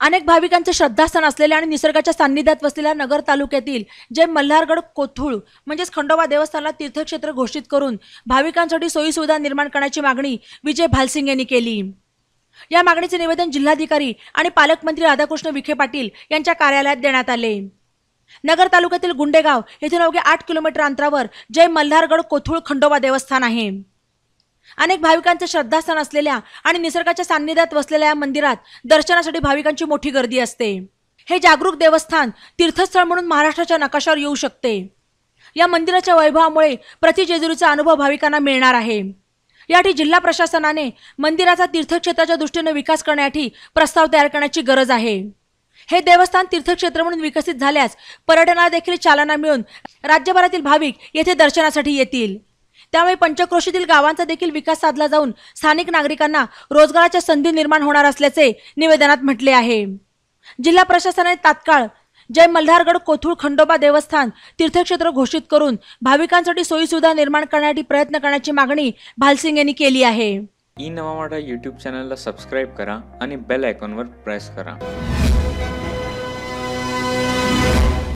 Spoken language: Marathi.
अनेक भाविकांचे श्रद्धास्थान असलेल्या आणि निसर्गाच्या सान्निध्यात वसलेल्या नगर तालुक्यातील जय मल्हारगड कोथरूड म्हणजेच खंडोबा देवस्थानला तीर्थक्षेत्र घोषित करून भाविकांसाठी सोयी सुविधा निर्माण करण्याची मागणी विजय भालसिंग यांनी केली। या मागणीचे निवेदन जिल्हाधिकारी आणि पालकमंत्री राधाकृष्ण विखे पाटील यांच्या कार्यालयात देण्यात आले। नगर तालुक्यातील गुंडेगाव येथून अवघे 8 किलोमीटर अंतरावर जय मल्हारगड कोथरूड खंडोबा देवस्थान आहे। अनेक भाविकांचे श्रद्धास्थान असलेल्या आणि निसर्गाच्या सान्निध्यात वसलेल्या या मंदिरात दर्शनासाठी भाविकांची मोठी गर्दी असते। हे जागरूक देवस्थान तीर्थस्थळ म्हणून महाराष्ट्राच्या नकाशावर येऊ शकते। या मंदिराच्या वैभवामुळे प्रतिजेजुरीचा अनुभव भाविकांना मिळणार आहे। यासाठी जिल्हा प्रशासनाने मंदिराचा तीर्थक्षेत्राच्या दृष्टीने विकास करण्यासाठी प्रस्ताव तयार करण्याची गरज आहे। हे देवस्थान तीर्थक्षेत्र म्हणून विकसित झाल्यास पर्यटनाला देखील चालना मिळून राज्यभरातील भाविक येथे दर्शनासाठी येतील। त्यामुळे पंचक्रोशीतील गावांचा देखील विकास साधला जाऊन स्थानिक नागरिकांना रोजगाराच्या संधी निर्माण होणार असल्याचे निवेदनात म्हटले आहे। जिल्हा प्रशासनाने तात्काळ जय मल्हारगड कोथरूड खंडोबा देवस्थान तीर्थक्षेत्र घोषित करून भाविकांसाठी सोयी सुविधा निर्माण करण्यासाठी प्रयत्न करण्याची मागणी भालसिंग यांनी केली आहे। ई नवा मराठा यूट्यूब चॅनलला सबस्क्राइब करा आणि बेल आयकॉनवर प्रेस करा।